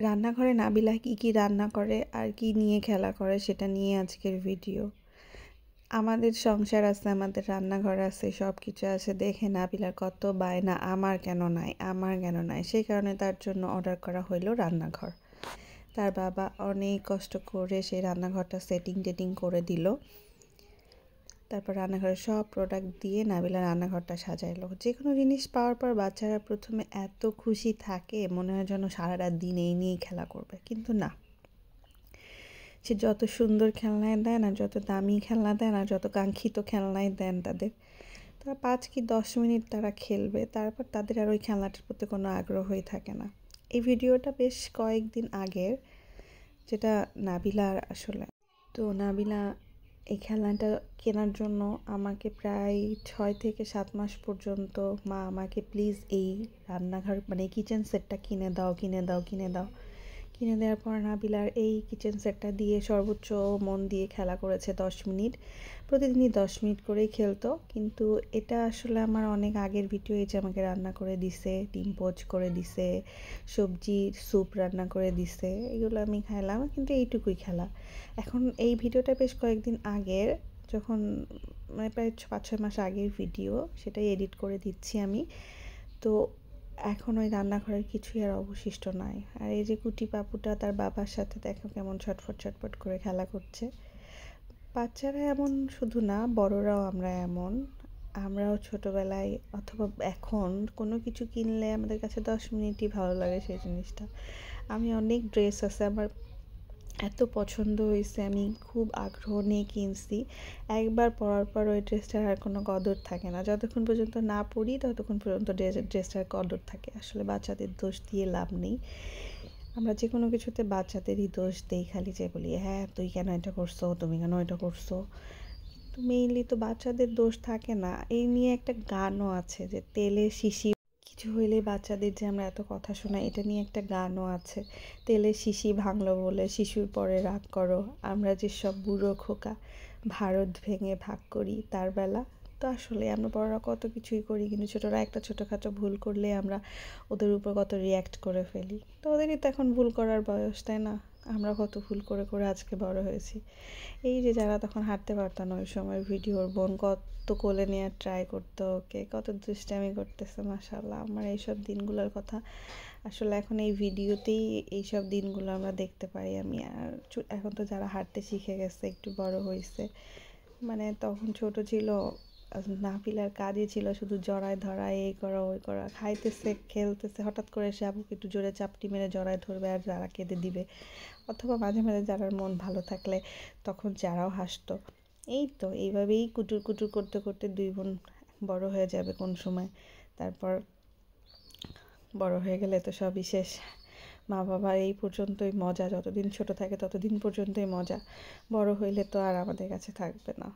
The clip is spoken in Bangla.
রান্নাঘরে নাবিলা কি রান্না করে আর কি নিয়ে খেলা করে সেটা নিয়ে আজকের ভিডিও। আমাদের সংসার আছে, আমাদের রান্নাঘর আছে, সব কিছু আছে দেখে নাবিলার কত বায়না, আমার কেন নাই, আমার কেন নাই। সেই কারণে তার জন্য অর্ডার করা হইলো রান্নাঘর। তার বাবা অনেক কষ্ট করে সেই রান্নাঘরটা সেটিং করে দিল। তারপর রান্নাঘরের সব প্রোডাক্ট দিয়ে নাবিলা রান্নাঘরটা সাজাইলো। যে কোনো জিনিস পাওয়ার পর বাচ্চারা প্রথমে এত খুশি থাকে, মনে হয় যেন সারা রাত দিন এই নিয়েই খেলা করবে, কিন্তু না, সে যত সুন্দর খেলনায় দেন আর যত দামি খেলনা দেন আর যত কাঙ্ক্ষিত খেলনায় দেন তাদের, তারা 5 কি 10 মিনিট তারা খেলবে, তারপর তাদের আর ওই খেলনাটার প্রতি কোনো আগ্রহই থাকে না। এই ভিডিওটা বেশ কয়েকদিন আগের, যেটা নাবিলার আসলে। তো নাবিলা এই খেলনাটা কেনার জন্য আমাকে প্রায় 6 থেকে 7 মাস পর্যন্ত মা আমাকে প্লিজ এই রান্নাঘর মানে কিচেন সেটটা কিনে দাও। কিনে দেওয়ার পর নাবিলার এই কিচেন সেটটা দিয়ে সর্বোচ্চ মন দিয়ে খেলা করেছে 10 মিনিট। প্রতিদিনই 10 মিনিট করেই খেলতো, কিন্তু এটা আসলে আমার অনেক আগের ভিডিও। এই যে আমাকে রান্না করে দিছে, ডিম পোচ করে দিছে, সবজির স্যুপ রান্না করে দিছে, এগুলো আমি খাইলাম, কিন্তু এইটুকুই খেলা। এখন এই ভিডিওটা বেশ কয়েকদিন আগের, যখন মানে প্রায় 5-6 মাস আগের ভিডিও, সেটাই এডিট করে দিচ্ছি আমি। তো এখন ওই রান্নাঘরের কিছুই আর অবশিষ্ট নাই। আর এই যে কুটি পাপুটা তার বাবার সাথে দেখো কেমন ছটফট করে খেলা করছে। বাচ্চারা এমন শুধু না, বড়রাও আমরা এমন। আমরাও ছোটবেলায় অথবা এখন কোনো কিছু কিনলে আমাদের কাছে 10 মিনিটই ভালো লাগে সেই জিনিসটা। আমি অনেক ড্রেস আছে আমার এত পছন্দ হয়েছে, আমি খুব আগ্রহ নিয়ে কিনছি। একবার পরার পর ওই ড্রেসটার আর কোনো কদর থাকে না। যতক্ষণ পর্যন্ত না পরি ততক্ষণ পর্যন্ত ড্রেসটার কদর থাকে। আসলে বাচ্চাদের দোষ দিয়ে লাভ নেই। আমরা যে কোনো কিছুতে বাচ্চাদেরই দোষ দেই, খালি যে বলি হ্যাঁ তুই কেন এটা করছো, তুমি কেন এটা করছো। তো মেইনলি তো বাচ্চাদের দোষ থাকে না। এই নিয়ে একটা গানও আছে যে তেলের শিশি, কিছু হইলে বাচ্চাদের যে আমরা এত কথা শোনাই, এটা নিয়ে একটা গানও আছে। তেলের শিশি ভাঙলো বলে শিশুর পরে রাগ করো, আমরা যে সব বুড়ো খোকা, ভারত ভেঙে ভাগ করি তার বেলা। তো আসলে আমরা বড়রা কত কিছুই করি, কিন্তু ছোটরা একটা ছোটোখাটো ভুল করলে আমরা ওদের উপর কত রিয়্যাক্ট করে ফেলি। তো ওদেরই তো এখন ভুল করার বয়স, তাই না? আমরা কত ভুল করে আজকে বড় হয়েছি। এই যে যারা তখন হাঁটতে পারতো না ওই সময়, ভিডিওর বোন কত কোলে নেওয়ার ট্রাই করতো, ওকে কত দুষ্টামি করতেছে। মাশাআল্লাহ, আমার এইসব দিনগুলোর কথা আসলে এখন এই ভিডিওতেই এইসব দিনগুলো আমরা দেখতে পাই আমি। আর এখন তো যারা হাঁটতে শিখে গেছে, একটু বড় হয়েছে, মানে তখন ছোট ছিল, নাফিলার কাজই ছিল শুধু জড়ায় ধরা, এই করা ওই করা, খাইতেছে খেলতেছে, হঠাৎ করে এসে আপুকে একটু জোরে চাপটি মেরে জড়ায় ধরবে আর যারা কেঁদে দিবে। অথবা মাঝে মাঝে যারার মন ভালো থাকলে তখন যারাও হাসতো। এই তো এইভাবেই কুটুর করতে 2 বোন বড় হয়ে যাবে কোন সময়। তারপর বড় হয়ে গেলে তো সবই শেষ। মা বাবার এই পর্যন্তই মজা, যতদিন ছোট থাকে ততদিন পর্যন্তই মজা, বড় হইলে তো আর আমাদের কাছে থাকবে না।